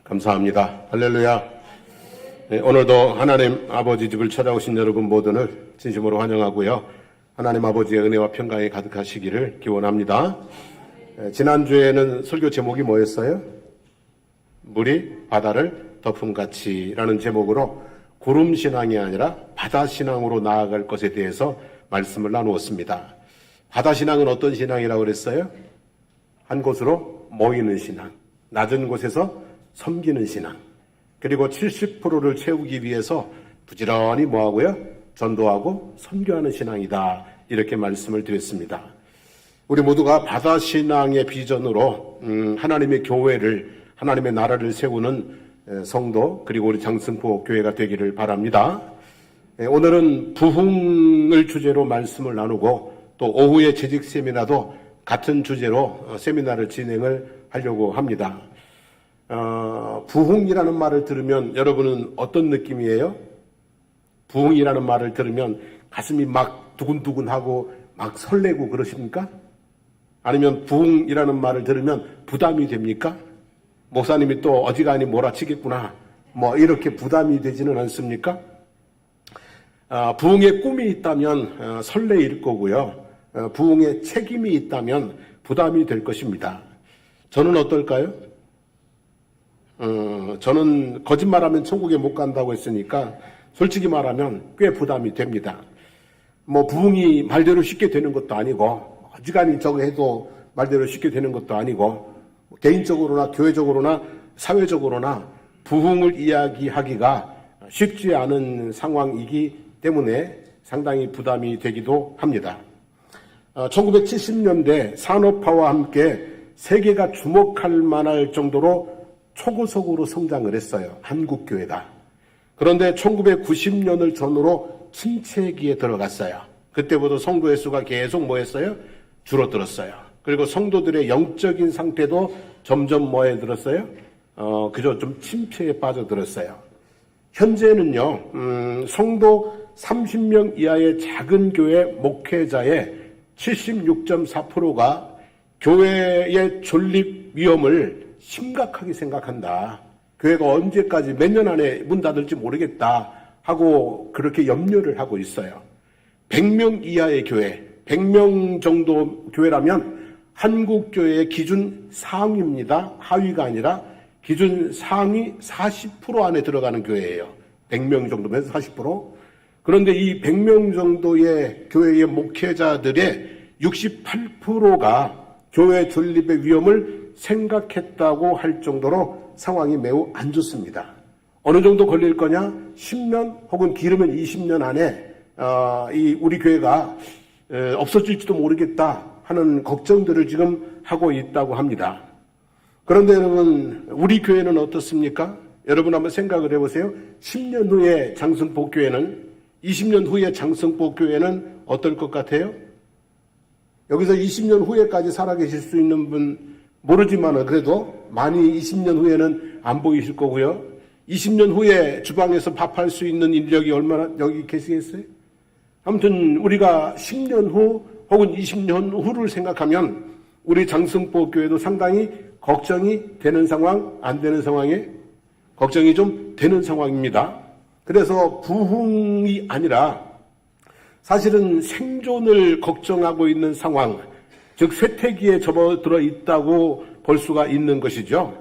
감사합니다. 할렐루야. 네, 오늘도 하나님 아버지 집을 찾아오신 여러분 모두를 진심으로 환영하고요. 하나님 아버지의 은혜와 평강이 가득하시기를 기원합니다. 지난주에는 설교 제목이 뭐였어요? 물이 바다를 덮음같이라는 제목으로 구름신앙이 아니라 바다신앙으로 나아갈 것에 대해서 말씀을 나누었습니다. 바다신앙은 어떤 신앙이라고 그랬어요? 한 곳으로 모이는 신앙, 낮은 곳에서 섬기는 신앙, 그리고 70%를 채우기 위해서 부지런히 뭐하고요? 전도하고 선교하는 신앙이다. 이렇게 말씀을 드렸습니다. 우리 모두가 바다신앙의 비전으로 하나님의 교회를, 하나님의 나라를 세우는 성도, 그리고 우리 장승포 교회가 되기를 바랍니다. 오늘은 부흥을 주제로 말씀을 나누고 또 오후에 재직 세미나도 같은 주제로 세미나를 진행을 하려고 합니다. 부흥이라는 말을 들으면 여러분은 어떤 느낌이에요? 부흥이라는 말을 들으면 가슴이 막 두근두근하고 막 설레고 그러십니까? 아니면 부흥이라는 말을 들으면 부담이 됩니까? 목사님이 또 어지간히 몰아치겠구나, 뭐 이렇게 부담이 되지는 않습니까? 부흥의 꿈이 있다면 설레일 거고요. 부흥의 책임이 있다면 부담이 될 것입니다. 저는 어떨까요? 저는 거짓말하면 천국에 못 간다고 했으니까 솔직히 말하면 꽤 부담이 됩니다. 뭐 부흥이 말대로 쉽게 되는 것도 아니고 어지간히 저거 해도 말대로 쉽게 되는 것도 아니고 개인적으로나 교회적으로나 사회적으로나 부흥을 이야기하기가 쉽지 않은 상황이기 때문에 상당히 부담이 되기도 합니다. 1970년대 산업화와 함께 세계가 주목할 만할 정도로 초고속으로 성장을 했어요. 한국교회가. 그런데 1990년을 전후로 침체기에 들어갔어요. 그때부터 성도의 수가 계속 뭐했어요? 줄어들었어요. 그리고 성도들의 영적인 상태도 점점 뭐에 들었어요? 그저 좀 침체에 빠져들었어요. 현재는요, 성도 30명 이하의 작은 교회 목회자의 76.4%가 교회의 존립 위험을 심각하게 생각한다. 교회가 언제까지 몇 년 안에 문 닫을지 모르겠다 하고 그렇게 염려를 하고 있어요. 100명 이하의 교회, 100명 정도 교회라면 한국교회의 기준 상위입니다. 하위가 아니라 기준 상위 40% 안에 들어가는 교회예요. 100명 정도면 40%. 그런데 이 100명 정도의 교회의 목회자들의 68%가 교회 존립의 위험을 생각했다고 할 정도로 상황이 매우 안 좋습니다. 어느 정도 걸릴 거냐? 10년 혹은 길으면 20년 안에 우리 교회가 없어질지도 모르겠다 하는 걱정들을 지금 하고 있다고 합니다. 그런데 여러분, 우리 교회는 어떻습니까? 여러분 한번 생각을 해보세요. 10년 후에 장승포 교회는, 20년 후에 장승포 교회는 어떨 것 같아요? 여기서 20년 후에까지 살아계실 수 있는 분 모르지만 그래도 많이 20년 후에는 안 보이실 거고요. 20년 후에 주방에서 밥할 수 있는 인력이 얼마나 여기 계시겠어요? 아무튼 우리가 10년 후 혹은 20년 후를 생각하면 우리 장승포 교회도 상당히 걱정이 되는 상황, 안 되는 상황에 걱정이 좀 되는 상황입니다. 그래서 부흥이 아니라 사실은 생존을 걱정하고 있는 상황, 즉 쇠퇴기에 접어들어 있다고 볼 수가 있는 것이죠.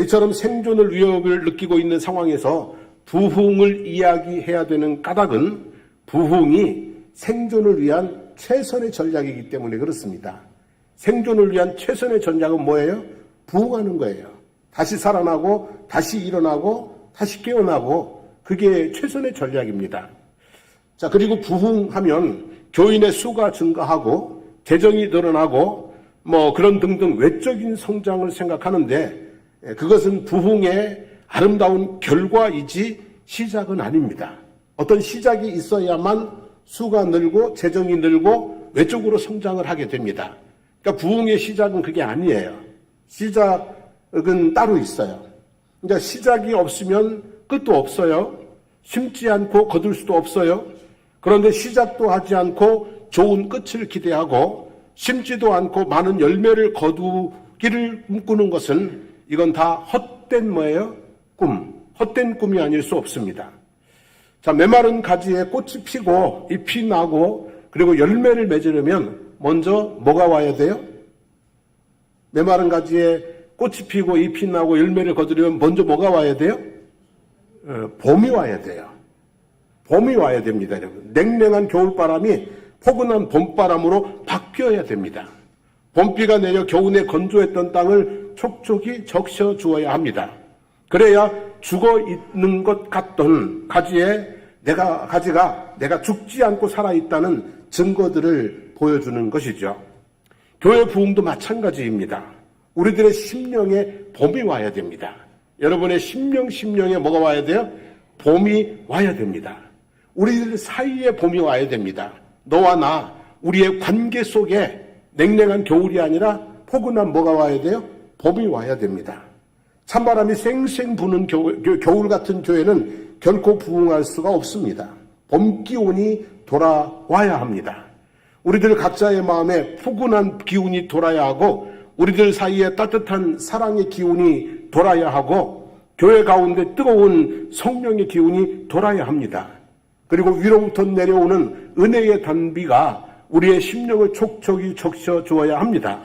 이처럼 생존을 위협을 느끼고 있는 상황에서 부흥을 이야기해야 되는 까닭은 부흥이 생존을 위한 최선의 전략이기 때문에 그렇습니다. 생존을 위한 최선의 전략은 뭐예요? 부흥하는 거예요. 다시 살아나고 다시 일어나고 다시 깨어나고, 그게 최선의 전략입니다. 자, 그리고 부흥하면 교인의 수가 증가하고 재정이 늘어나고 뭐 그런 등등 외적인 성장을 생각하는데, 그것은 부흥의 아름다운 결과이지 시작은 아닙니다. 어떤 시작이 있어야만 수가 늘고 재정이 늘고 외적으로 성장을 하게 됩니다. 그러니까 부흥의 시작은 그게 아니에요. 시작은 따로 있어요. 그러니까 시작이 없으면 끝도 없어요. 심지 않고 거둘 수도 없어요. 그런데 시작도 하지 않고 좋은 끝을 기대하고 심지도 않고 많은 열매를 거두기를 꿈꾸는 것은 이건 다 헛된 뭐예요? 헛된 꿈이 아닐 수 없습니다. 자, 메마른 가지에 꽃이 피고 잎이 나고 그리고 열매를 맺으려면 먼저 뭐가 와야 돼요? 메마른 가지에 꽃이 피고 잎이 나고 열매를 거두려면 먼저 뭐가 와야 돼요? 봄이 와야 돼요. 봄이 와야 됩니다, 여러분. 냉랭한 겨울바람이 포근한 봄바람으로 바뀌어야 됩니다. 봄비가 내려 겨우내 건조했던 땅을 촉촉이 적셔 주어야 합니다. 그래야 죽어 있는 것 같던 가지가 내가 죽지 않고 살아있다는 증거들을 보여주는 것이죠. 교회 부흥도 마찬가지입니다. 우리들의 심령에 봄이 와야 됩니다. 여러분의 심령에 뭐가 와야 돼요? 봄이 와야 됩니다. 우리들 사이에 봄이 와야 됩니다. 너와 나, 우리의 관계 속에 냉랭한 겨울이 아니라 포근한 뭐가 와야 돼요? 봄이 와야 됩니다. 찬바람이 쌩쌩 부는 겨울 같은 교회는 결코 부흥할 수가 없습니다. 봄 기운이 돌아와야 합니다. 우리들 각자의 마음에 푸근한 기운이 돌아야 하고 우리들 사이에 따뜻한 사랑의 기운이 돌아야 하고 교회 가운데 뜨거운 성령의 기운이 돌아야 합니다. 그리고 위로부터 내려오는 은혜의 단비가 우리의 심령을 촉촉이 적셔 주어야 합니다.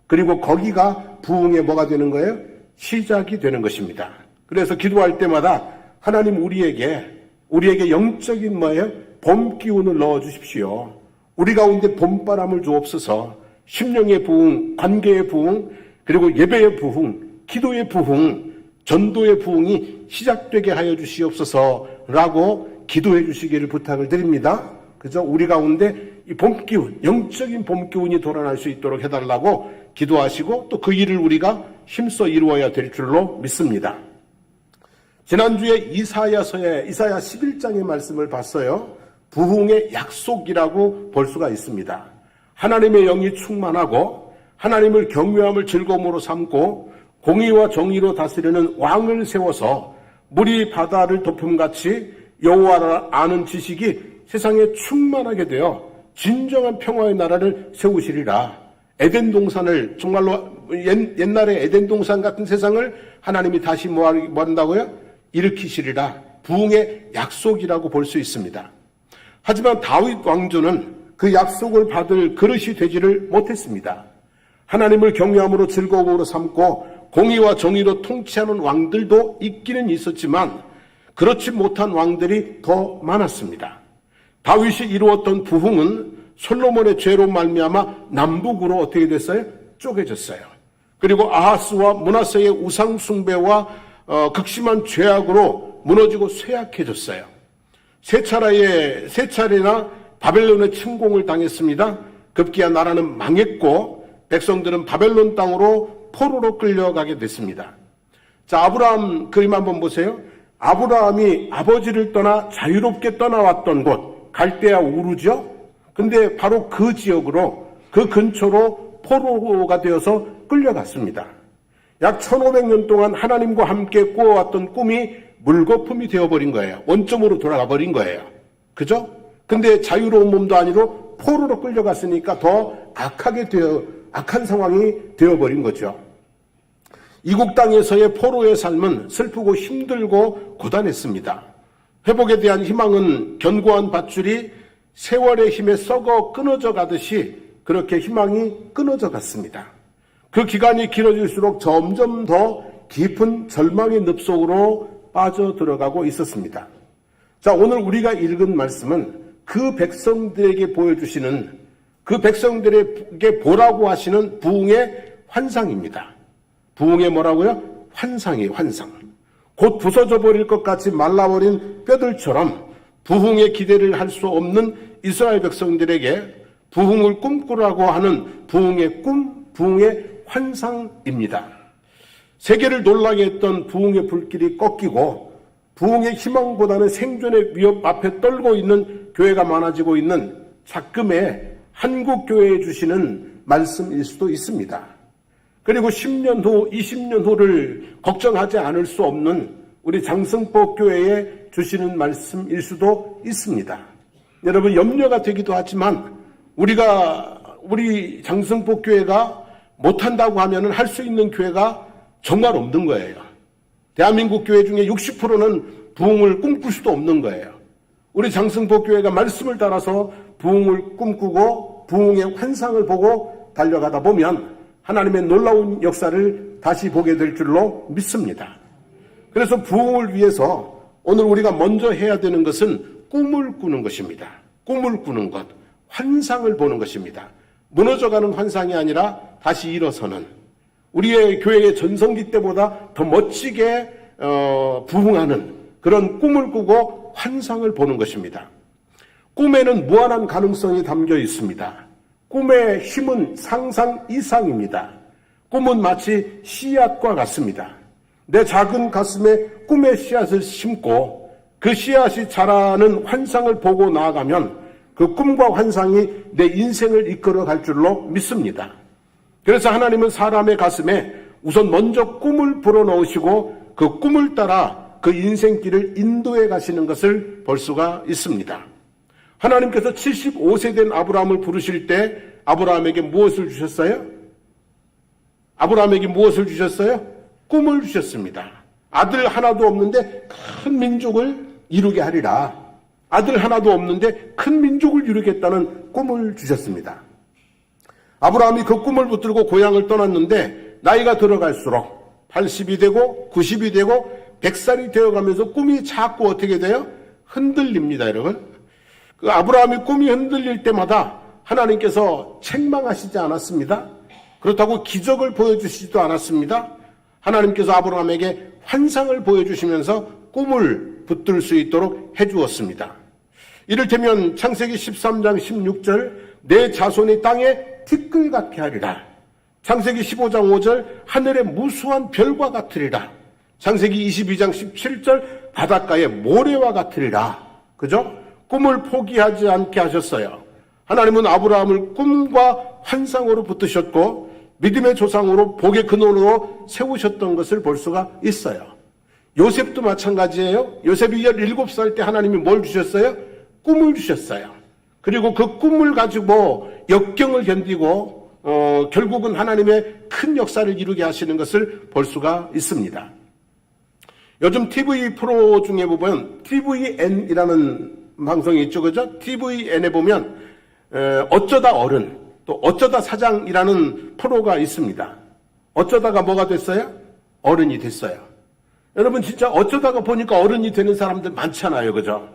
그리고 거기가 부흥의 뭐가 되는 거예요? 시작이 되는 것입니다. 그래서 기도할 때마다 하나님 우리에게 영적인 뭐예요? 봄 기운을 넣어 주십시오. 우리 가운데 봄바람을 주옵소서. 심령의 부흥, 관계의 부흥, 그리고 예배의 부흥, 기도의 부흥, 전도의 부흥이 시작되게 하여 주시옵소서라고 기도해 주시기를 부탁을 드립니다. 그죠? 우리 가운데 이 봄 기운, 영적인 봄 기운이 돌아날 수 있도록 해달라고 기도하시고 또 그 일을 우리가 힘써 이루어야 될 줄로 믿습니다. 지난주에 이사야 11장의 말씀을 봤어요. 부흥의 약속이라고 볼 수가 있습니다. 하나님의 영이 충만하고 하나님을 경외함을 즐거움으로 삼고 공의와 정의로 다스리는 왕을 세워서 물이 바다를 덮음같이 여호와를 아는 지식이 세상에 충만하게 되어 진정한 평화의 나라를 세우시리라. 에덴 동산을 정말로 옛날에 에덴 동산 같은 세상을 하나님이 다시 뭐 한다고요? 일으키시리라. 부흥의 약속이라고 볼 수 있습니다. 하지만 다윗 왕조는 그 약속을 받을 그릇이 되지를 못했습니다. 하나님을 경외함으로 즐거움으로 삼고 공의와 정의로 통치하는 왕들도 있기는 있었지만 그렇지 못한 왕들이 더 많았습니다. 다윗이 이루었던 부흥은 솔로몬의 죄로 말미암아 남북으로 어떻게 됐어요? 쪼개졌어요. 그리고 아하스와 므낫세의 우상 숭배와 극심한 죄악으로 무너지고 쇠약해졌어요. 세 차례나 바벨론의 침공을 당했습니다. 급기야 나라는 망했고 백성들은 바벨론 땅으로 포로로 끌려가게 됐습니다. 자, 아브라함 그림 한번 보세요. 아브라함이 아버지를 떠나 자유롭게 떠나왔던 곳 갈대아 우르죠. 근데 바로 그 지역으로 그 근처로 포로가 되어서 끌려갔습니다. 약 1500년 동안 하나님과 함께 꾸어왔던 꿈이 물거품이 되어버린 거예요. 원점으로 돌아가 버린 거예요. 그죠? 근데 자유로운 몸도 아니고 포로로 끌려갔으니까 더 악한 상황이 되어버린 거죠. 이국 땅에서의 포로의 삶은 슬프고 힘들고 고단했습니다. 회복에 대한 희망은 견고한 밧줄이 세월의 힘에 썩어 끊어져 가듯이 그렇게 희망이 끊어져 갔습니다. 그 기간이 길어질수록 점점 더 깊은 절망의 늪속으로 빠져들어가고 있었습니다. 자, 오늘 우리가 읽은 말씀은 그 백성들에게 보여주시는, 그 백성들에게 보라고 하시는 부흥의 환상입니다. 부흥의 뭐라고요? 환상이에요, 환상. 곧 부서져 버릴 것 같이 말라버린 뼈들처럼 부흥의 기대를 할 수 없는 이스라엘 백성들에게 부흥을 꿈꾸라고 하는 부흥의 꿈, 부흥의 환상입니다. 세계를 놀라게 했던 부흥의 불길이 꺾이고 부흥의 희망보다는 생존의 위협 앞에 떨고 있는 교회가 많아지고 있는 작금의 한국 교회에 주시는 말씀일 수도 있습니다. 그리고 10년 후, 20년 후를 걱정하지 않을 수 없는 우리 장성법 교회에 주시는 말씀일 수도 있습니다. 여러분, 염려가 되기도 하지만 우리 장성법 교회가 못한다고 하면 할 수 있는 교회가 정말 없는 거예요. 대한민국 교회 중에 60%는 부흥을 꿈꿀 수도 없는 거예요. 우리 장승복 교회가 말씀을 따라서 부흥을 꿈꾸고 부흥의 환상을 보고 달려가다 보면 하나님의 놀라운 역사를 다시 보게 될 줄로 믿습니다. 그래서 부흥을 위해서 오늘 우리가 먼저 해야 되는 것은 꿈을 꾸는 것입니다. 꿈을 꾸는 것, 환상을 보는 것입니다. 무너져가는 환상이 아니라 다시 일어서는, 우리의 교회의 전성기 때보다 더 멋지게 부흥하는 그런 꿈을 꾸고 환상을 보는 것입니다. 꿈에는 무한한 가능성이 담겨 있습니다. 꿈의 힘은 상상 이상입니다. 꿈은 마치 씨앗과 같습니다. 내 작은 가슴에 꿈의 씨앗을 심고 그 씨앗이 자라는 환상을 보고 나아가면 그 꿈과 환상이 내 인생을 이끌어 갈 줄로 믿습니다. 그래서 하나님은 사람의 가슴에 우선 먼저 꿈을 불어넣으시고 그 꿈을 따라 그 인생길을 인도해 가시는 것을 볼 수가 있습니다. 하나님께서 75세 된 아브라함을 부르실 때 아브라함에게 무엇을 주셨어요? 아브라함에게 무엇을 주셨어요? 꿈을 주셨습니다. 아들 하나도 없는데 큰 민족을 이루게 하리라. 아들 하나도 없는데 큰 민족을 이루겠다는 꿈을 주셨습니다. 아브라함이 그 꿈을 붙들고 고향을 떠났는데 나이가 들어갈수록 80이 되고 90이 되고 100살이 되어가면서 꿈이 자꾸 어떻게 돼요? 흔들립니다, 여러분. 그 아브라함이 꿈이 흔들릴 때마다 하나님께서 책망하시지 않았습니다. 그렇다고 기적을 보여주시지도 않았습니다. 하나님께서 아브라함에게 환상을 보여주시면서 꿈을 붙들 수 있도록 해주었습니다. 이를테면 창세기 13장 16절 내 자손이 땅에 티끌 같게 하리라. 창세기 15장 5절 하늘의 무수한 별과 같으리라. 창세기 22장 17절 바닷가의 모래와 같으리라. 그죠? 꿈을 포기하지 않게 하셨어요. 하나님은 아브라함을 꿈과 환상으로 붙드셨고 믿음의 조상으로 복의 근원으로 세우셨던 것을 볼 수가 있어요. 요셉도 마찬가지예요. 요셉이 17살 때 하나님이 뭘 주셨어요? 꿈을 주셨어요. 그리고 그 꿈을 가지고 역경을 견디고 결국은 하나님의 큰 역사를 이루게 하시는 것을 볼 수가 있습니다. 요즘 TV 프로 중에 보면 TVN이라는 방송이 있죠. 그죠? TVN에 보면 어쩌다 어른 또 어쩌다 사장이라는 프로가 있습니다. 어쩌다가 뭐가 됐어요? 어른이 됐어요. 여러분 진짜 어쩌다가 보니까 어른이 되는 사람들 많잖아요. 그죠?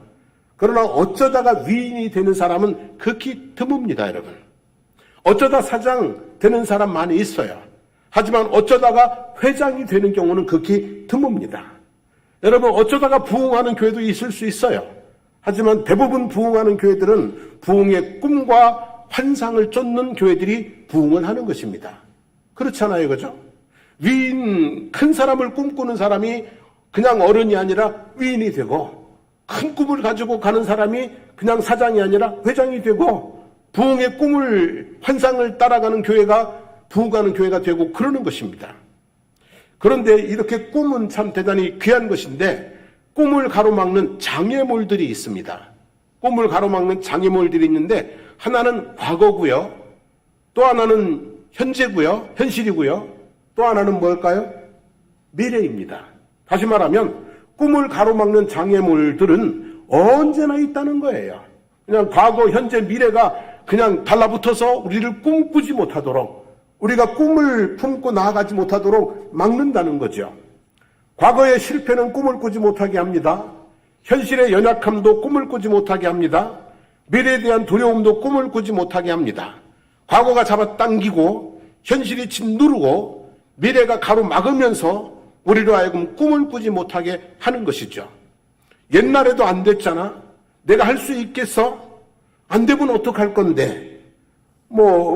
그러나 어쩌다가 위인이 되는 사람은 극히 드뭅니다. 여러분. 어쩌다 사장 되는 사람 많이 있어요. 하지만 어쩌다가 회장이 되는 경우는 극히 드뭅니다. 여러분 어쩌다가 부흥하는 교회도 있을 수 있어요. 하지만 대부분 부흥하는 교회들은 부흥의 꿈과 환상을 쫓는 교회들이 부흥을 하는 것입니다. 그렇잖아요. 그죠? 위인, 큰 사람을 꿈꾸는 사람이 그냥 어른이 아니라 위인이 되고 큰 꿈을 가지고 가는 사람이 그냥 사장이 아니라 회장이 되고 부흥의 꿈을, 환상을 따라가는 교회가 부흥하는 교회가 되고 그러는 것입니다. 그런데 이렇게 꿈은 참 대단히 귀한 것인데 꿈을 가로막는 장애물들이 있습니다. 꿈을 가로막는 장애물들이 있는데 하나는 과거고요. 또 하나는 현재고요. 현실이고요. 또 하나는 뭘까요? 미래입니다. 다시 말하면 꿈을 가로막는 장애물들은 언제나 있다는 거예요. 그냥 과거, 현재, 미래가 그냥 달라붙어서 우리를 꿈꾸지 못하도록, 우리가 꿈을 품고 나아가지 못하도록 막는다는 거죠. 과거의 실패는 꿈을 꾸지 못하게 합니다. 현실의 연약함도 꿈을 꾸지 못하게 합니다. 미래에 대한 두려움도 꿈을 꾸지 못하게 합니다. 과거가 잡아당기고 현실이 짓누르고 미래가 가로막으면서 우리로 하여금 꿈을 꾸지 못하게 하는 것이죠. 옛날에도 안 됐잖아. 내가 할 수 있겠어? 안 되면 어떡할 건데?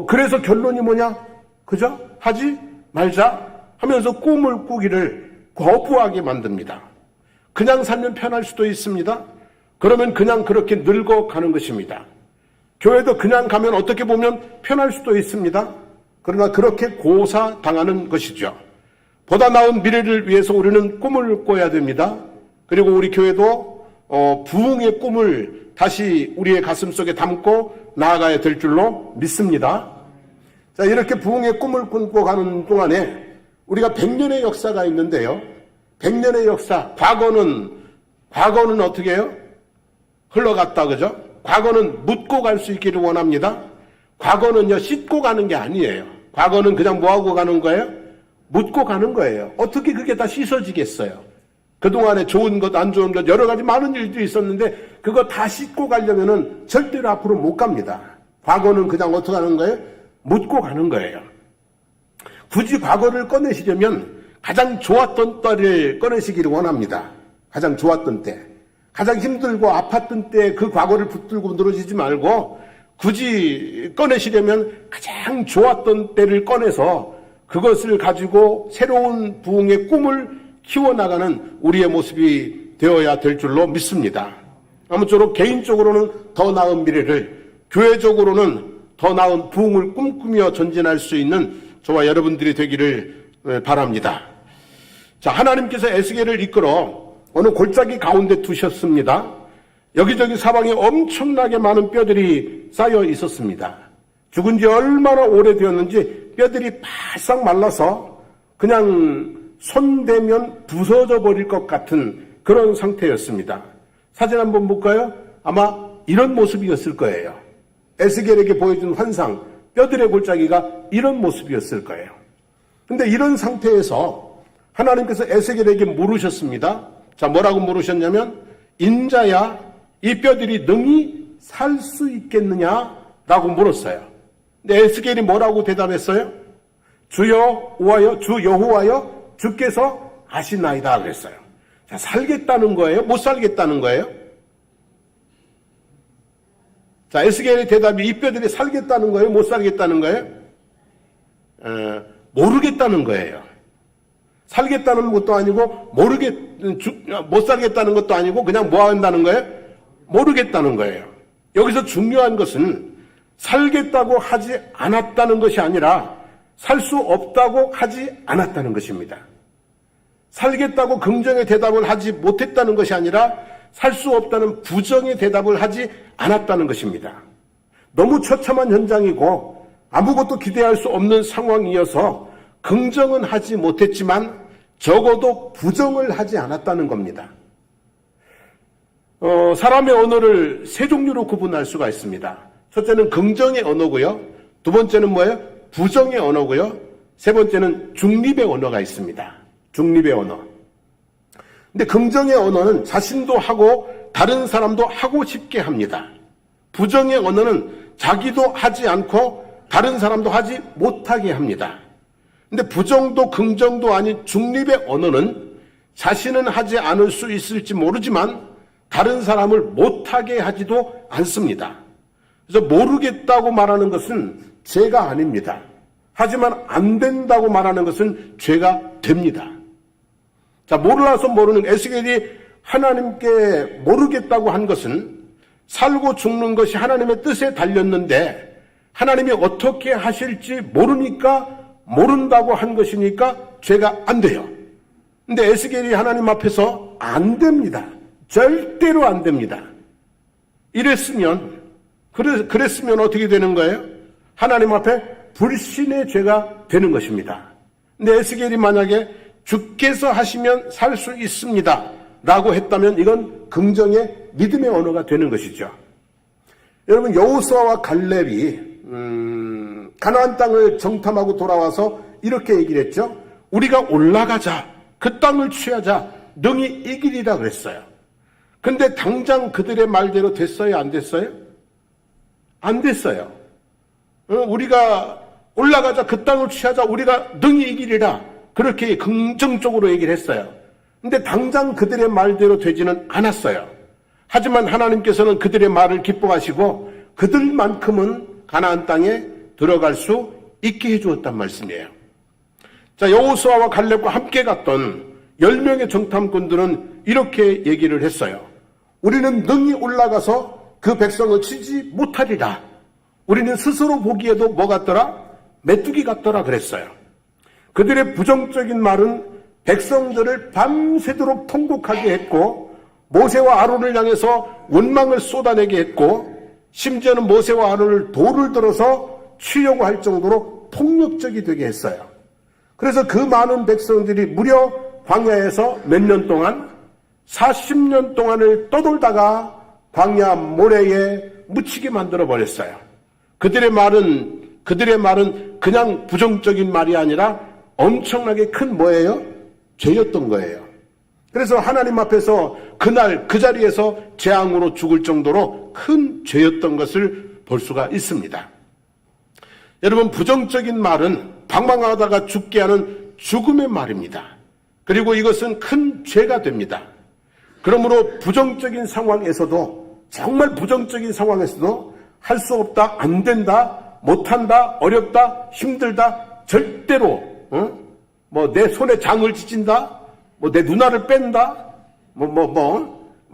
그래서 결론이 뭐냐? 그죠? 하지 말자 하면서 꿈을 꾸기를 거부하게 만듭니다. 그냥 살면 편할 수도 있습니다. 그러면 그냥 그렇게 늙어가는 것입니다. 교회도 그냥 가면 어떻게 보면 편할 수도 있습니다. 그러나 그렇게 고사당하는 것이죠. 보다 나은 미래를 위해서 우리는 꿈을 꿔야 됩니다. 그리고 우리 교회도 부흥의 꿈을 다시 우리의 가슴속에 담고 나아가야 될 줄로 믿습니다. 자, 이렇게 부흥의 꿈을 꾸고 가는 동안에 우리가 100년의 역사가 있는데요. 100년의 역사, 과거는 어떻게 해요? 흘러갔다, 그죠? 과거는 묻고 갈 수 있기를 원합니다. 과거는요, 씻고 가는 게 아니에요. 과거는 그냥 뭐하고 가는 거예요? 묻고 가는 거예요. 어떻게 그게 다 씻어지겠어요? 그동안에 좋은 것, 안 좋은 것, 여러 가지 많은 일들이 있었는데, 그거 다 씻고 가려면은 절대로 앞으로 못 갑니다. 과거는 그냥 어떻게 하는 거예요? 묻고 가는 거예요. 굳이 과거를 꺼내시려면 가장 좋았던 때를 꺼내시기를 원합니다. 가장 좋았던 때. 가장 힘들고 아팠던 때 그 과거를 붙들고 늘어지지 말고 굳이 꺼내시려면 가장 좋았던 때를 꺼내서 그것을 가지고 새로운 부흥의 꿈을 키워나가는 우리의 모습이 되어야 될 줄로 믿습니다. 아무쪼록 개인적으로는 더 나은 미래를, 교회적으로는 더 나은 부흥을 꿈꾸며 전진할 수 있는 저와 여러분들이 되기를 바랍니다. 자, 하나님께서 에스겔을 이끌어 어느 골짜기 가운데 두셨습니다. 여기저기 사방에 엄청나게 많은 뼈들이 쌓여 있었습니다. 죽은 지 얼마나 오래되었는지 뼈들이 바싹 말라서 그냥 손대면 부서져 버릴 것 같은 그런 상태였습니다. 사진 한번 볼까요? 아마 이런 모습이었을 거예요. 에스겔에게 보여준 환상, 뼈들의 골짜기가 이런 모습이었을 거예요. 근데 이런 상태에서 하나님께서 에스겔에게 물으셨습니다. 자, 뭐라고 물으셨냐면, 인자야, 이 뼈들이 능히 살 수 있겠느냐라고 물었어요. 근데 에스겔이 뭐라고 대답했어요? 주 여호와여, 주께서 아시나이다 그랬어요. 자, 살겠다는 거예요? 못 살겠다는 거예요? 자, 에스겔의 대답이 이 뼈들이 살겠다는 거예요? 못 살겠다는 거예요? 모르겠다는 거예요. 살겠다는 것도 아니고 못 살겠다는 것도 아니고 그냥 뭐 한다는 거예요? 모르겠다는 거예요. 여기서 중요한 것은 살겠다고 하지 않았다는 것이 아니라 살 수 없다고 하지 않았다는 것입니다. 살겠다고 긍정의 대답을 하지 못했다는 것이 아니라 살 수 없다는 부정의 대답을 하지 않았다는 것입니다. 너무 처참한 현장이고 아무것도 기대할 수 없는 상황이어서 긍정은 하지 못했지만 적어도 부정을 하지 않았다는 겁니다. 사람의 언어를 세 종류로 구분할 수가 있습니다. 첫째는 긍정의 언어고요. 두 번째는 뭐예요? 부정의 언어고요. 세 번째는 중립의 언어가 있습니다. 중립의 언어. 근데 긍정의 언어는 자신도 하고 다른 사람도 하고 싶게 합니다. 부정의 언어는 자기도 하지 않고 다른 사람도 하지 못하게 합니다. 근데 부정도 긍정도 아닌 중립의 언어는 자신은 하지 않을 수 있을지 모르지만 다른 사람을 못하게 하지도 않습니다. 그래서 모르겠다고 말하는 것은 죄가 아닙니다. 하지만 안 된다고 말하는 것은 죄가 됩니다. 자, 몰라서 모르는 에스겔이 하나님께 모르겠다고 한 것은 살고 죽는 것이 하나님의 뜻에 달렸는데 하나님이 어떻게 하실지 모르니까 모른다고 한 것이니까 죄가 안 돼요. 근데 에스겔이 하나님 앞에서 안 됩니다. 절대로 안 됩니다. 그랬으면 어떻게 되는 거예요? 하나님 앞에 불신의 죄가 되는 것입니다. 근데 에스겔이 만약에 주께서 하시면 살 수 있습니다 라고 했다면 이건 긍정의 믿음의 언어가 되는 것이죠. 여러분, 여호수아와 갈렙이 가나안 땅을 정탐하고 돌아와서 이렇게 얘기를 했죠. 우리가 올라가자, 그 땅을 취하자, 능히 이기리라 그랬어요. 근데 당장 그들의 말대로 됐어요? 안 됐어요? 안 됐어요. 우리가 올라가자, 그 땅을 취하자, 우리가 능히 이기리라, 그렇게 긍정적으로 얘기를 했어요. 근데 당장 그들의 말대로 되지는 않았어요. 하지만 하나님께서는 그들의 말을 기뻐하시고 그들만큼은 가나안 땅에 들어갈 수 있게 해주었단 말씀이에요. 자, 여호수아와 갈렙과 함께 갔던 10명의 정탐꾼들은 이렇게 얘기를 했어요. 우리는 능히 올라가서 그 백성을 치지 못하리라. 우리는 스스로 보기에도 뭐 같더라? 메뚜기 같더라 그랬어요. 그들의 부정적인 말은 백성들을 밤새도록 통곡하게 했고 모세와 아론을 향해서 원망을 쏟아내게 했고 심지어는 모세와 아론을 돌을 들어서 치려고 할 정도로 폭력적이 되게 했어요. 그래서 그 많은 백성들이 무려 광야에서 몇 년 동안 40년 동안을 떠돌다가 광야 모래에 묻히게 만들어 버렸어요. 그들의 말은 그냥 부정적인 말이 아니라 엄청나게 큰 뭐예요? 죄였던 거예요. 그래서 하나님 앞에서 그날 그 자리에서 재앙으로 죽을 정도로 큰 죄였던 것을 볼 수가 있습니다. 여러분, 부정적인 말은 방황하다가 죽게 하는 죽음의 말입니다. 그리고 이것은 큰 죄가 됩니다. 그러므로 부정적인 상황에서도, 정말 부정적인 상황에서도 할 수 없다, 안 된다, 못한다, 어렵다, 힘들다, 절대로 내 손에 장을 지진다, 내 누나를 뺀다,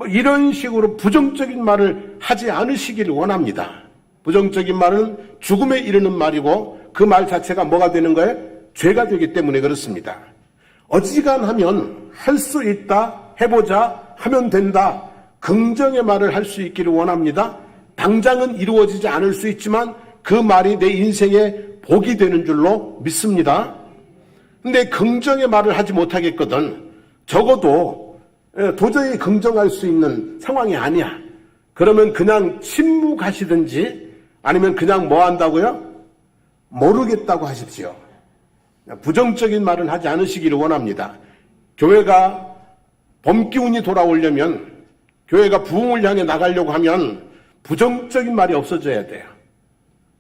이런 식으로 부정적인 말을 하지 않으시기를 원합니다. 부정적인 말은 죽음에 이르는 말이고 그 말 자체가 뭐가 되는 거예요? 죄가 되기 때문에 그렇습니다. 어지간하면 할 수 있다, 해보자, 하면 된다, 긍정의 말을 할 수 있기를 원합니다. 당장은 이루어지지 않을 수 있지만 그 말이 내 인생의 복이 되는 줄로 믿습니다. 근데 긍정의 말을 하지 못하겠거든. 적어도 도저히 긍정할 수 있는 상황이 아니야. 그러면 그냥 침묵하시든지 아니면 그냥 뭐 한다고요? 모르겠다고 하십시오. 부정적인 말은 하지 않으시기를 원합니다. 교회가 봄 기운이 돌아오려면, 교회가 부흥을 향해 나가려고 하면 부정적인 말이 없어져야 돼요.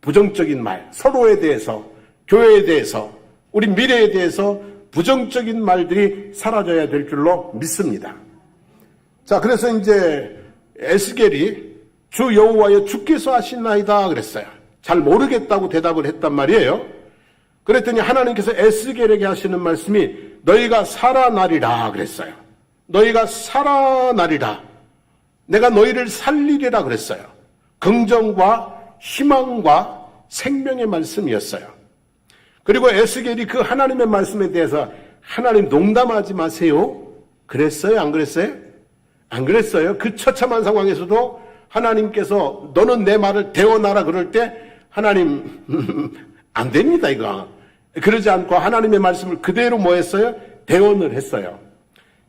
부정적인 말, 서로에 대해서, 교회에 대해서, 우리 미래에 대해서 부정적인 말들이 사라져야 될 줄로 믿습니다. 자, 그래서 이제 에스겔이 주 여호와여 주께서 하시나이다 그랬어요. 잘 모르겠다고 대답을 했단 말이에요. 그랬더니 하나님께서 에스겔에게 하시는 말씀이 너희가 살아나리라 그랬어요. 너희가 살아나리라. 내가 너희를 살리리라 그랬어요. 긍정과 희망과 생명의 말씀이었어요. 그리고 에스겔이 그 하나님의 말씀에 대해서 하나님 농담하지 마세요. 그랬어요? 안 그랬어요? 안 그랬어요. 그 처참한 상황에서도 하나님께서 너는 내 말을 대언하라 그럴 때 하나님 안 됩니다 이거. 그러지 않고 하나님의 말씀을 그대로 뭐 했어요? 대언을 했어요.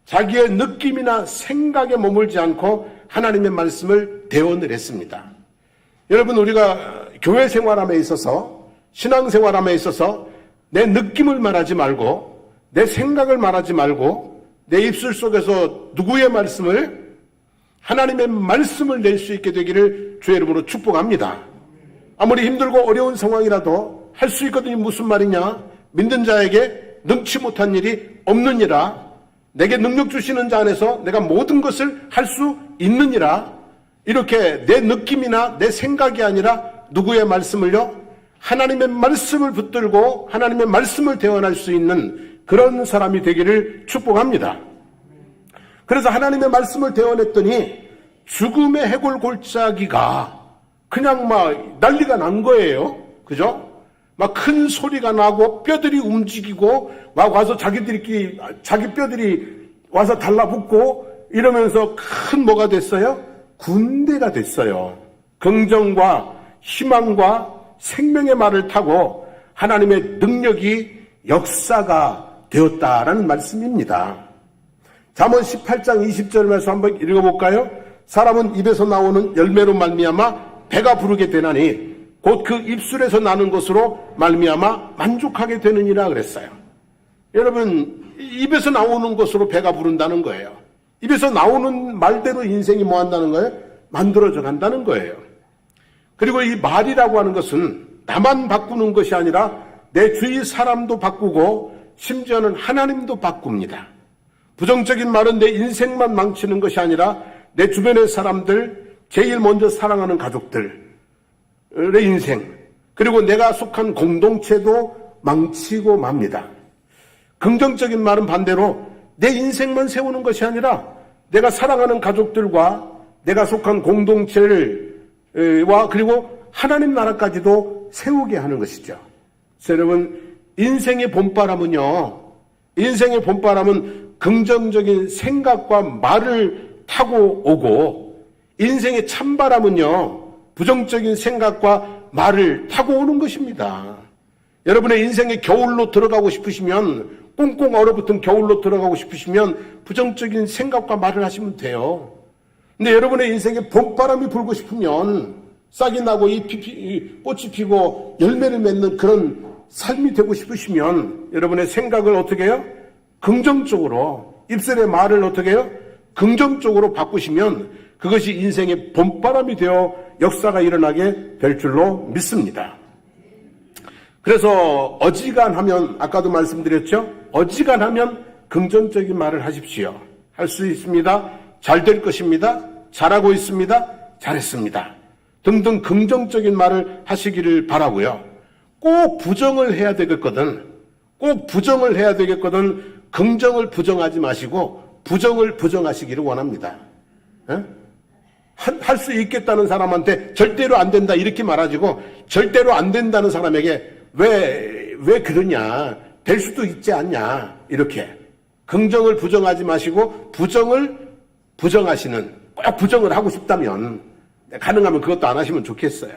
자기의 느낌이나 생각에 머물지 않고 하나님의 말씀을 대언을 했습니다. 여러분, 우리가 교회 생활함에 있어서, 신앙생활함에 있어서 내 느낌을 말하지 말고, 내 생각을 말하지 말고, 내 입술 속에서 누구의 말씀을, 하나님의 말씀을 낼 수 있게 되기를 주의 이름으로 축복합니다. 아무리 힘들고 어려운 상황이라도 할 수 있거든요. 무슨 말이냐? 믿는 자에게 능치 못한 일이 없느니라. 내게 능력 주시는 자 안에서 내가 모든 것을 할 수 있느니라. 이렇게 내 느낌이나 내 생각이 아니라 누구의 말씀을요? 하나님의 말씀을 붙들고 하나님의 말씀을 대언할 수 있는 그런 사람이 되기를 축복합니다. 그래서 하나님의 말씀을 대언했더니 죽음의 해골 골짜기가 그냥 막 난리가 난 거예요. 그죠? 막 큰 소리가 나고 뼈들이 움직이고 막 와서 자기 뼈들이 와서 달라붙고 이러면서 큰 뭐가 됐어요? 군대가 됐어요. 긍정과 희망과 생명의 말을 타고 하나님의 능력이 역사가 되었다라는 말씀입니다. 잠언 18장 20절 말씀 한번 읽어볼까요? 사람은 입에서 나오는 열매로 말미암아 배가 부르게 되나니 곧 그 입술에서 나는 것으로 말미암아 만족하게 되느니라 그랬어요. 여러분, 입에서 나오는 것으로 배가 부른다는 거예요. 입에서 나오는 말대로 인생이 뭐 한다는 거예요? 만들어져 간다는 거예요. 그리고 이 말이라고 하는 것은 나만 바꾸는 것이 아니라 내 주위 사람도 바꾸고 심지어는 하나님도 바꿉니다. 부정적인 말은 내 인생만 망치는 것이 아니라 내 주변의 사람들, 제일 먼저 사랑하는 가족들의 인생, 그리고 내가 속한 공동체도 망치고 맙니다. 긍정적인 말은 반대로 내 인생만 세우는 것이 아니라 내가 사랑하는 가족들과 내가 속한 공동체와 그리고 하나님 나라까지도 세우게 하는 것이죠. 여러분, 인생의 봄바람은요, 인생의 봄바람은 긍정적인 생각과 말을 타고 오고, 인생의 찬바람은요, 부정적인 생각과 말을 타고 오는 것입니다. 여러분의 인생의 겨울로 들어가고 싶으시면 꽁꽁 얼어붙은 겨울로 들어가고 싶으시면 부정적인 생각과 말을 하시면 돼요. 근데 여러분의 인생에 봄바람이 불고 싶으면 싹이 나고 꽃이 피고 열매를 맺는 그런 삶이 되고 싶으시면 여러분의 생각을 어떻게 해요? 긍정적으로, 입술의 말을 어떻게 해요? 긍정적으로 바꾸시면 그것이 인생의 봄바람이 되어 역사가 일어나게 될 줄로 믿습니다. 그래서 어지간하면, 아까도 말씀드렸죠? 어지간하면 긍정적인 말을 하십시오. 할 수 있습니다. 잘 될 것입니다. 잘하고 있습니다. 잘했습니다. 등등 긍정적인 말을 하시기를 바라고요. 꼭 부정을 해야 되겠거든. 꼭 부정을 해야 되겠거든. 긍정을 부정하지 마시고 부정을 부정하시기를 원합니다. 할 수 있겠다는 사람한테 절대로 안 된다 이렇게 말하지고 절대로 안 된다는 사람에게 왜 그러냐, 될 수도 있지 않냐, 이렇게 긍정을 부정하지 마시고 부정을 부정하시는, 꼭 부정을 하고 싶다면 가능하면 그것도 안 하시면 좋겠어요.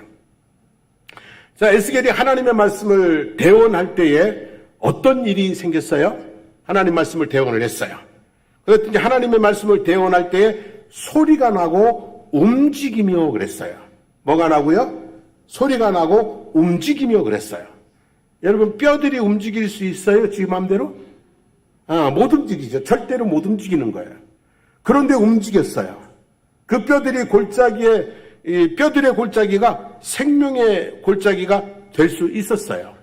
자, 에스겔이 하나님의 말씀을 대언할 때에 어떤 일이 생겼어요? 하나님 말씀을 대언을 했어요. 그랬더니 하나님의 말씀을 대언할 때에 소리가 나고 움직이며 그랬어요. 뭐가 나고요? 소리가 나고 움직이며 그랬어요. 여러분, 뼈들이 움직일 수 있어요? 지 맘대로? 못 움직이죠. 절대로 못 움직이는 거예요. 그런데 움직였어요. 그 뼈들의 골짜기가 생명의 골짜기가 될 수 있었어요.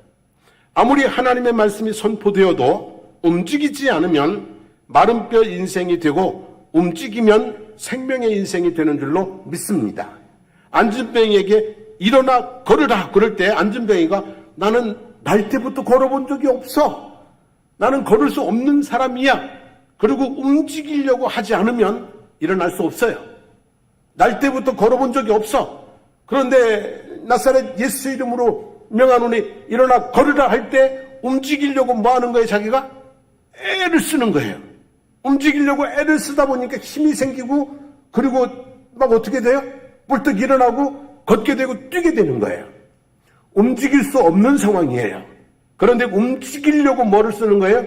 아무리 하나님의 말씀이 선포되어도 움직이지 않으면 마른 뼈 인생이 되고 움직이면 생명의 인생이 되는 줄로 믿습니다. 안진뱅이에게 일어나 걸으라 그럴 때 안진뱅이가 나는 날 때부터 걸어본 적이 없어. 나는 걸을 수 없는 사람이야. 그리고 움직이려고 하지 않으면 일어날 수 없어요. 날 때부터 걸어본 적이 없어. 그런데 나사렛 예수 이름으로 명하노니 일어나 걸으라 할 때 움직이려고 뭐 하는 거예요? 자기가 애를 쓰는 거예요. 움직이려고 애를 쓰다 보니까 힘이 생기고 그리고 막 어떻게 돼요? 뿔떡 일어나고 걷게 되고 뛰게 되는 거예요. 움직일 수 없는 상황이에요. 그런데 움직이려고 뭐를 쓰는 거예요?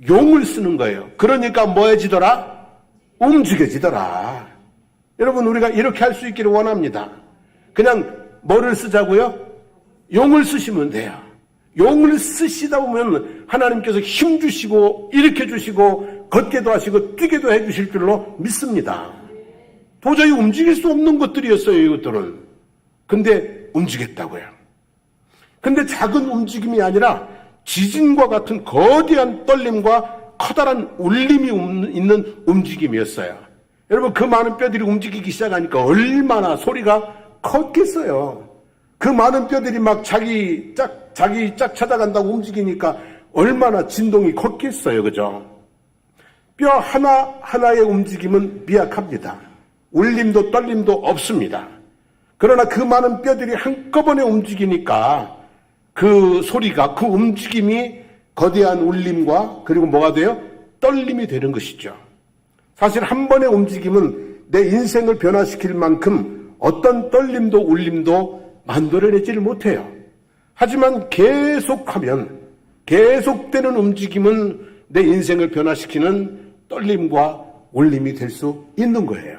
용을 쓰는 거예요. 그러니까 뭐해지더라? 움직여지더라. 여러분, 우리가 이렇게 할 수 있기를 원합니다. 그냥 뭐를 쓰자고요? 용을 쓰시면 돼요. 용을 쓰시다 보면 하나님께서 힘 주시고 일으켜 주시고 걷게도 하시고 뛰게도 해 주실 줄로 믿습니다. 도저히 움직일 수 없는 것들이었어요, 이것들은. 근데 움직였다고요. 근데 작은 움직임이 아니라 지진과 같은 거대한 떨림과 커다란 울림이 있는 움직임이었어요. 여러분, 그 많은 뼈들이 움직이기 시작하니까 얼마나 소리가 컸겠어요. 그 많은 뼈들이 막 자기 짝 찾아간다고 움직이니까 얼마나 진동이 컸겠어요. 그죠? 뼈 하나하나의 움직임은 미약합니다. 울림도 떨림도 없습니다. 그러나 그 많은 뼈들이 한꺼번에 움직이니까 그 소리가, 그 움직임이 거대한 울림과 그리고 뭐가 돼요? 떨림이 되는 것이죠. 사실 한 번의 움직임은 내 인생을 변화시킬 만큼 어떤 떨림도 울림도 만들어내지를 못해요. 하지만 계속하면 계속되는 움직임은 내 인생을 변화시키는 떨림과 울림이 될 수 있는 거예요.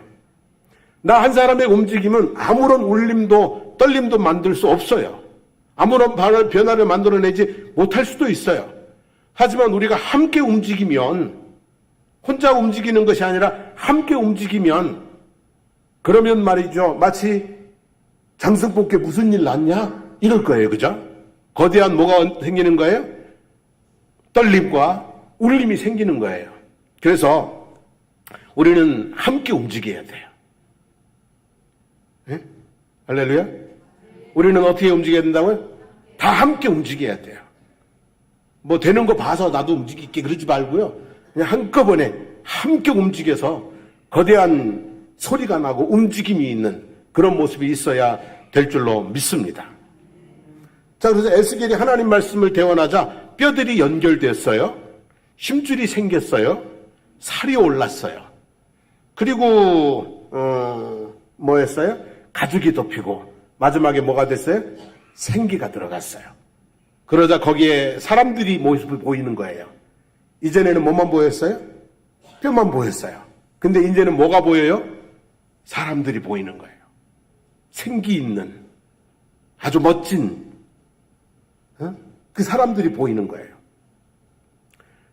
나 한 사람의 움직임은 아무런 울림도 떨림도 만들 수 없어요. 아무런 변화를 만들어내지 못할 수도 있어요. 하지만 우리가 함께 움직이면, 혼자 움직이는 것이 아니라 함께 움직이면, 그러면 말이죠, 마치 장승복께 무슨 일 났냐? 이럴 거예요. 그죠? 거대한 뭐가 생기는 거예요? 떨림과 울림이 생기는 거예요. 그래서 우리는 함께 움직여야 돼요. 네? 할렐루야? 우리는 어떻게 움직여야 된다고요? 다 함께 움직여야 돼요. 뭐 되는 거 봐서 나도 움직일게 그러지 말고요. 그냥 한꺼번에 함께 움직여서 거대한 소리가 나고 움직임이 있는 그런 모습이 있어야 될 줄로 믿습니다. 자, 그래서 에스겔이 하나님 말씀을 대언하자 뼈들이 연결됐어요. 힘줄이 생겼어요. 살이 올랐어요. 그리고 뭐 했어요? 가죽이 덮이고 마지막에 뭐가 됐어요? 생기가 들어갔어요. 그러자 거기에 사람들이 모습을 보이는 거예요. 이전에는 뭐만 보였어요? 뼈만 보였어요. 근데 이제는 뭐가 보여요? 사람들이 보이는 거예요. 생기 있는 아주 멋진 그 사람들이 보이는 거예요.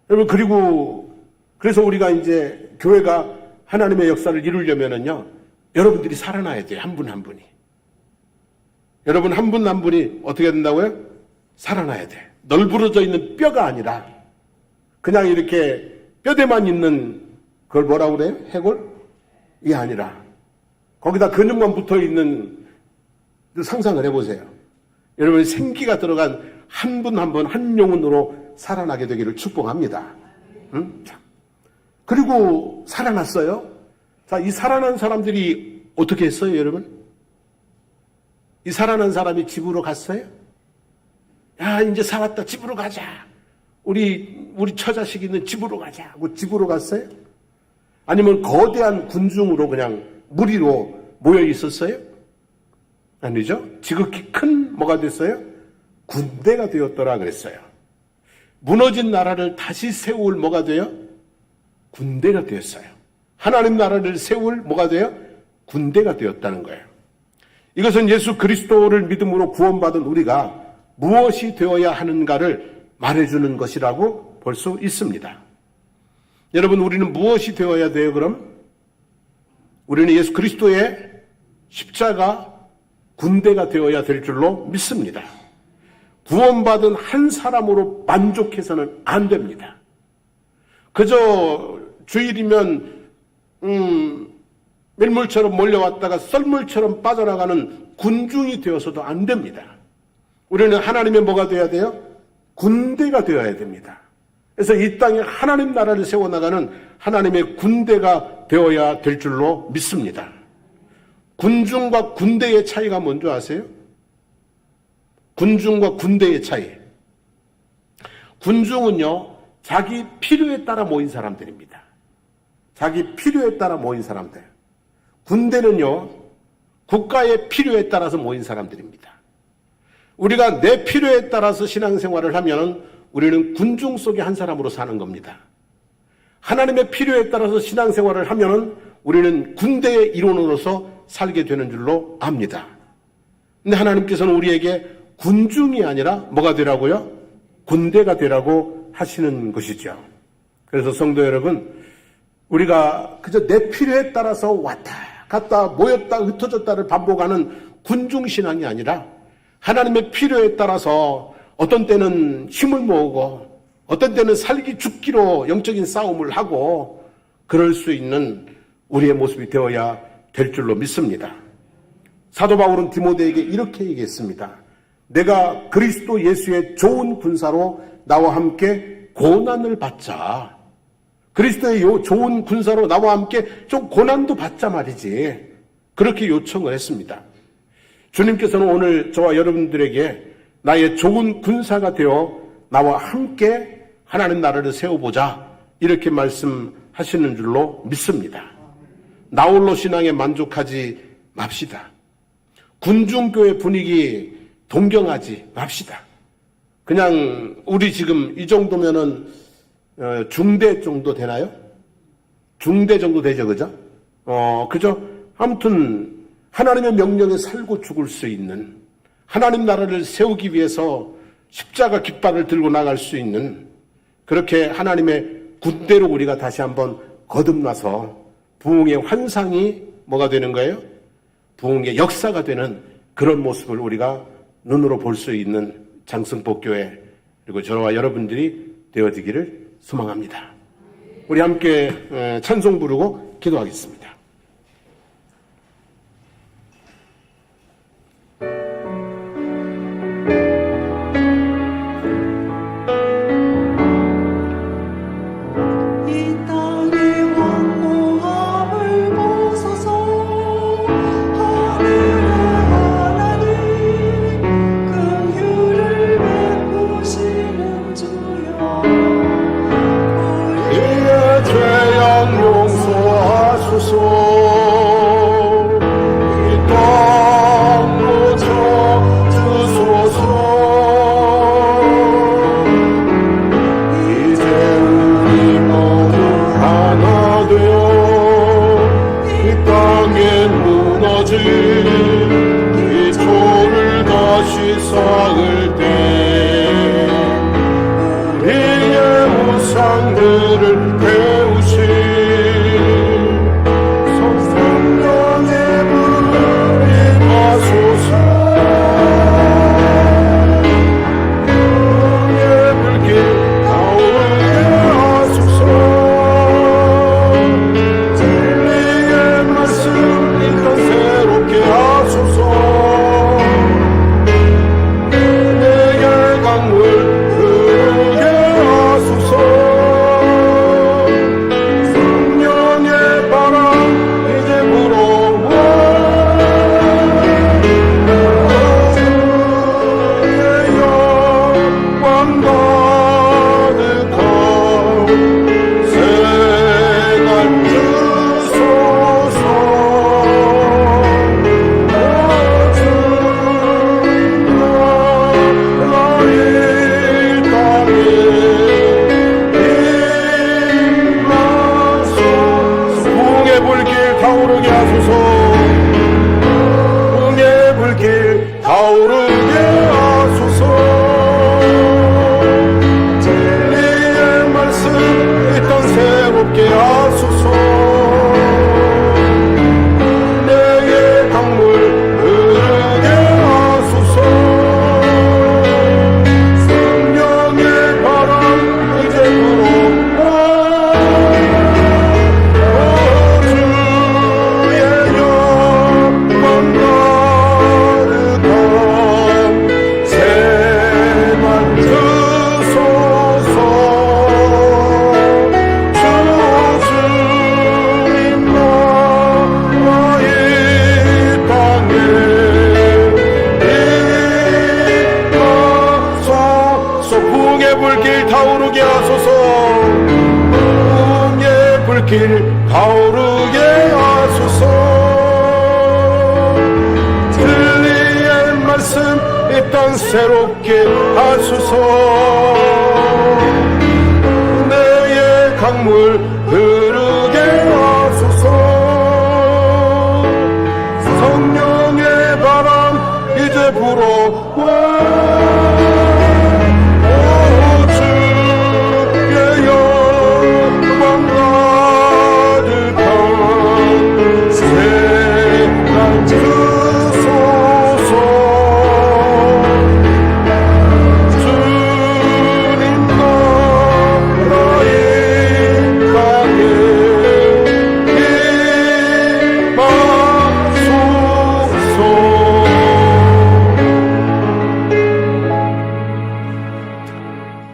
여러분, 그리고 그래서 우리가 이제 교회가 하나님의 역사를 이루려면은요, 여러분들이 살아나야 돼요. 한 분 한 분이. 여러분 한 분 한 분이 어떻게 된다고요? 살아나야 돼. 널브러져 있는 뼈가 아니라 그냥 이렇게 뼈대만 있는 그걸 뭐라고 그래요? 해골이 아니라 거기다 근육만 붙어 있는 상상을 해보세요. 여러분 생기가 들어간 한 분 한 분 한 영혼으로 살아나게 되기를 축복합니다. 응? 그리고 살아났어요. 자, 이 살아난 사람들이 어떻게 했어요, 여러분? 이 살아난 사람이 집으로 갔어요? 야, 이제 살았다. 집으로 가자. 우리 처자식 있는 집으로 가자 하고 집으로 갔어요? 아니면 거대한 군중으로 그냥 무리로 모여 있었어요? 아니죠. 지극히 큰 뭐가 됐어요? 군대가 되었더라 그랬어요. 무너진 나라를 다시 세울 뭐가 돼요? 군대가 되었어요. 하나님 나라를 세울 뭐가 돼요? 군대가 되었다는 거예요. 이것은 예수 그리스도를 믿음으로 구원받은 우리가 무엇이 되어야 하는가를 말해주는 것이라고 볼 수 있습니다. 여러분, 우리는 무엇이 되어야 돼요, 그럼? 우리는 예수 그리스도의 십자가 군대가 되어야 될 줄로 믿습니다. 구원받은 한 사람으로 만족해서는 안 됩니다. 그저 주일이면 밀물처럼 몰려왔다가 썰물처럼 빠져나가는 군중이 되어서도 안 됩니다. 우리는 하나님의 뭐가 되어야 돼요? 군대가 되어야 됩니다. 그래서 이 땅에 하나님 나라를 세워나가는 하나님의 군대가 되어야 될 줄로 믿습니다. 군중과 군대의 차이가 뭔지 아세요? 군중과 군대의 차이. 군중은요, 자기 필요에 따라 모인 사람들입니다. 자기 필요에 따라 모인 사람들. 군대는요, 국가의 필요에 따라서 모인 사람들입니다. 우리가 내 필요에 따라서 신앙생활을 하면 우리는 군중 속의 한 사람으로 사는 겁니다. 하나님의 필요에 따라서 신앙생활을 하면 우리는 군대의 일원으로서 살게 되는 줄로 압니다. 근데 하나님께서는 우리에게 군중이 아니라 뭐가 되라고요? 군대가 되라고 하시는 것이죠. 그래서 성도 여러분, 우리가 그저 내 필요에 따라서 왔다 갔다 모였다 흩어졌다를 반복하는 군중신앙이 아니라 하나님의 필요에 따라서 어떤 때는 힘을 모으고 어떤 때는 살기 죽기로 영적인 싸움을 하고 그럴 수 있는 우리의 모습이 되어야 될 줄로 믿습니다. 사도 바울은 디모데에게 이렇게 얘기했습니다. 내가 그리스도 예수의 좋은 군사로 나와 함께 고난을 받자. 그리스도의 좋은 군사로 나와 함께 좀 고난도 받자 말이지. 그렇게 요청을 했습니다. 주님께서는 오늘 저와 여러분들에게 나의 좋은 군사가 되어 나와 함께 하나님 나라를 세워보자 이렇게 말씀하시는 줄로 믿습니다. 나홀로 신앙에 만족하지 맙시다. 군중교회 분위기 동경하지 맙시다. 그냥 우리 지금 이 정도면은 중대 정도 되나요? 중대 정도 되죠, 그죠? 그죠? 아무튼 하나님의 명령에 살고 죽을 수 있는 하나님 나라를 세우기 위해서 십자가 깃발을 들고 나갈 수 있는 그렇게 하나님의 군대로 우리가 다시 한번 거듭나서 부흥의 환상이 뭐가 되는 거예요? 부흥의 역사가 되는 그런 모습을 우리가 눈으로 볼 수 있는 장승복교회 그리고 저와 여러분들이 되어지기를 소망합니다. 우리 함께 찬송 부르고 기도하겠습니다. 이제 쌓을 때 우리의 우상들을 태우신 성령의 불이 마소서. 불길 타오르게 하소서. 진리의 말씀 이 땅 새롭게 하소서. 은혜의 강물 흐르게 하소서. 성령의 바람 이제 불어와.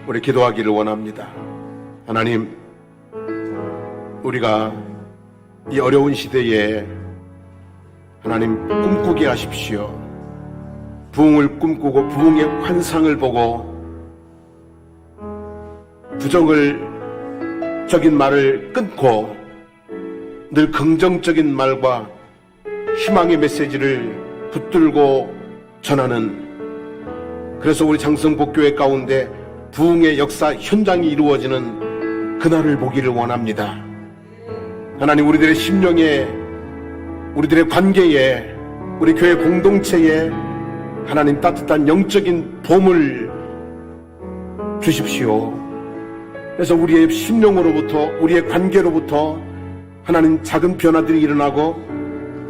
우리 기도하기를 원합니다. 하나님, 우리가 이 어려운 시대에 하나님 꿈꾸게 하십시오. 부흥을 꿈꾸고 부흥의 환상을 보고 부정적인 말을 끊고 늘 긍정적인 말과 희망의 메시지를 붙들고 전하는, 그래서 우리 장성복교회 가운데 부흥의 역사 현장이 이루어지는 그날을 보기를 원합니다. 하나님, 우리들의 심령에, 우리들의 관계에, 우리 교회 공동체에 하나님 따뜻한 영적인 봄을 주십시오. 그래서 우리의 심령으로부터, 우리의 관계로부터 하나님 작은 변화들이 일어나고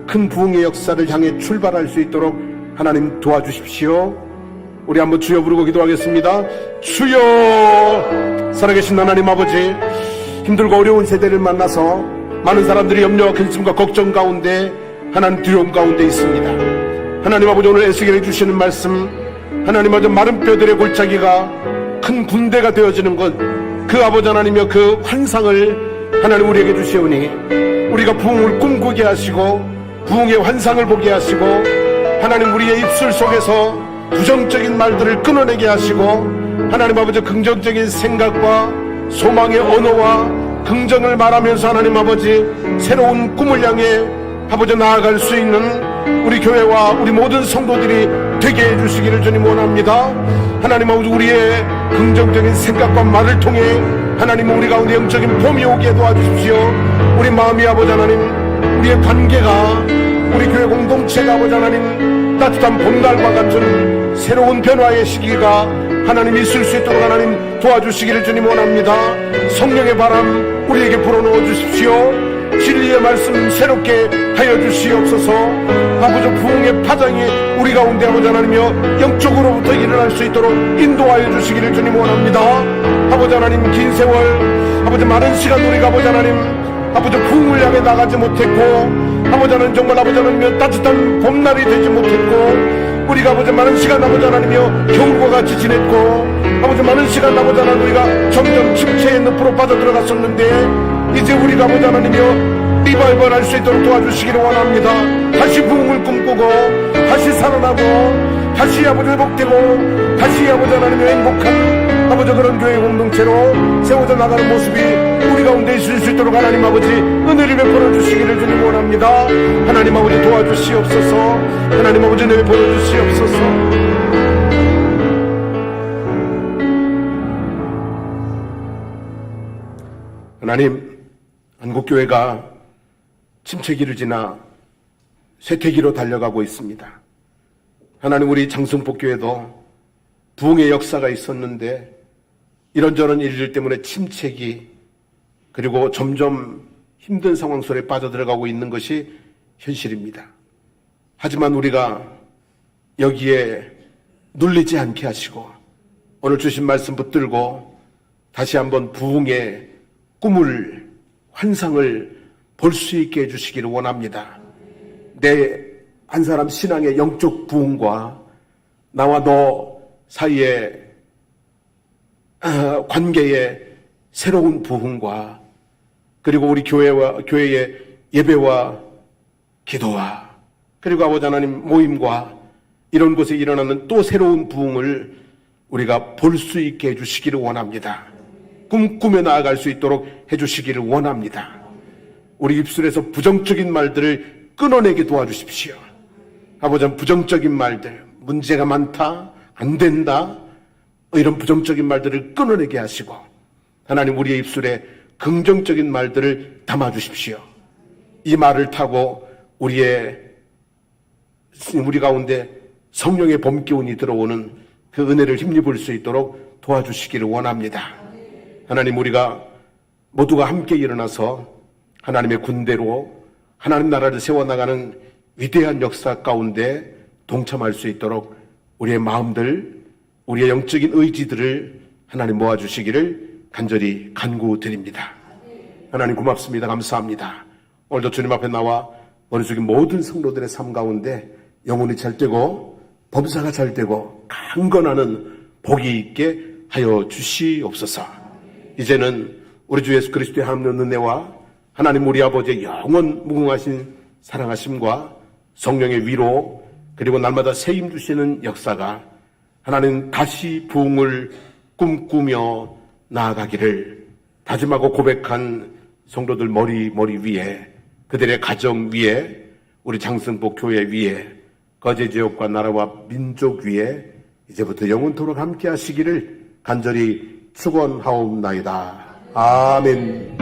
큰 부흥의 역사를 향해 출발할 수 있도록 하나님 도와주십시오. 우리 한번 주여 부르고 기도하겠습니다. 주여. 살아계신 하나님 아버지, 힘들고 어려운 세대를 만나서 많은 사람들이 염려와 근심과 걱정 가운데, 하나님 두려움 가운데 있습니다. 하나님 아버지, 오늘 에스겔이 주시는 말씀, 하나님 아버지, 마른 뼈들의 골짜기가 큰 군대가 되어지는 것, 그 아버지 하나님이여 그 환상을 하나님 우리에게 주시오니 우리가 부흥을 꿈꾸게 하시고 부흥의 환상을 보게 하시고 하나님 우리의 입술 속에서 부정적인 말들을 끊어내게 하시고 하나님 아버지 긍정적인 생각과 소망의 언어와 긍정을 말하면서 하나님 아버지 새로운 꿈을 향해 아버지 나아갈 수 있는 우리 교회와 우리 모든 성도들이 되게 해주시기를 주님 원합니다. 하나님 아버지, 우리의 긍정적인 생각과 말을 통해 하나님 우리 가운데 영적인 봄이 오게 도와주십시오. 우리 마음이 아버지 하나님, 우리의 관계가, 우리 교회 공동체가 아버지 하나님 따뜻한 봄날과 같은 새로운 변화의 시기가 하나님 있을 수 있도록 하나님 도와주시기를 주님 원합니다. 성령의 바람 우리에게 불어넣어 주십시오. 진리의 말씀 새롭게 하여 주시옵소서. 아버지 부흥의 파장이 우리 가운데 아버지 하나님이여 영적으로부터 일어날 수 있도록 인도하여 주시기를 주님 원합니다. 아버지 하나님 긴 세월 아버지 많은 시간 우리가 아버지 하나님 아버지 부흥을 향해 나가지 못했고 아버지 하나님 정말 아버지 하나님이여 따뜻한 봄날이 되지 못했고 우리가 아버지 많은 시간 아버지 하나님이여 겨울과 같이 지냈고 아버지 많은 시간 아버지 하나님 우리가 점점 침체의 늪으로 빠져들어갔었는데 이제 우리가 아버지 하나님이여 리바이벌 할 수 있도록 도와주시기를 원합니다. 다시 부흥을 꿈꾸고 다시 살아나고 다시 아버지 회복되고 다시 아버지 하나님의 행복한 아버지 그런 교회 공동체로 세워져 나가는 모습이 우리 가운데 있을 수 있도록 하나님 아버지 은혜를 베풀어 주시기를 주님 원합니다. 하나님 아버지 도와주시옵소서. 하나님 아버지 은혜 베풀어 주시옵소서. 하나님 한국교회가 침체기를 지나 쇠퇴기로 달려가고 있습니다. 하나님 우리 장승복교회도 부흥의 역사가 있었는데 이런저런 일들 때문에 침체기 그리고 점점 힘든 상황 속에 빠져들어가고 있는 것이 현실입니다. 하지만 우리가 여기에 눌리지 않게 하시고 오늘 주신 말씀 붙들고 다시 한번 부흥의 꿈을 환상을 볼 수 있게 해주시기를 원합니다. 내 한 사람 신앙의 영적 부흥과 나와 너 사이의 관계의 새로운 부흥과 그리고 우리 교회의 예배와 기도와 그리고 아버지 하나님 모임과 이런 곳에 일어나는 또 새로운 부흥을 우리가 볼 수 있게 해주시기를 원합니다. 꿈꾸며 나아갈 수 있도록 해주시기를 원합니다. 우리 입술에서 부정적인 말들을 끊어내게 도와주십시오. 아버지 부정적인 말들, 문제가 많다, 안 된다 이런 부정적인 말들을 끊어내게 하시고 하나님 우리의 입술에 긍정적인 말들을 담아주십시오. 이 말을 타고 우리 가운데 성령의 봄 기운이 들어오는 그 은혜를 힘입을 수 있도록 도와주시기를 원합니다. 하나님 우리가 모두가 함께 일어나서 하나님의 군대로 하나님 나라를 세워나가는 위대한 역사 가운데 동참할 수 있도록 우리의 마음들, 우리의 영적인 의지들을 하나님 모아주시기를 간절히 간구드립니다. 하나님 고맙습니다. 감사합니다. 오늘도 주님 앞에 나와 머릿속에 모든 성도들의 삶 가운데 영혼이 잘 되고 범사가 잘 되고 강건하는 복이 있게 하여 주시옵소서. 이제는 우리 주 예수 그리스도의 하나님의 은혜와 하나님 우리 아버지의 영원 무궁하신 사랑하심과 성령의 위로 그리고 날마다 세임 주시는 역사가 하나님 다시 부흥을 꿈꾸며 나아가기를 다짐하고 고백한 성도들 머리 위에 그들의 가정 위에 우리 장승복 교회 위에 거제 지역과 나라와 민족 위에 이제부터 영원토록 함께 하시기를 간절히 축원하옵나이다. 아멘.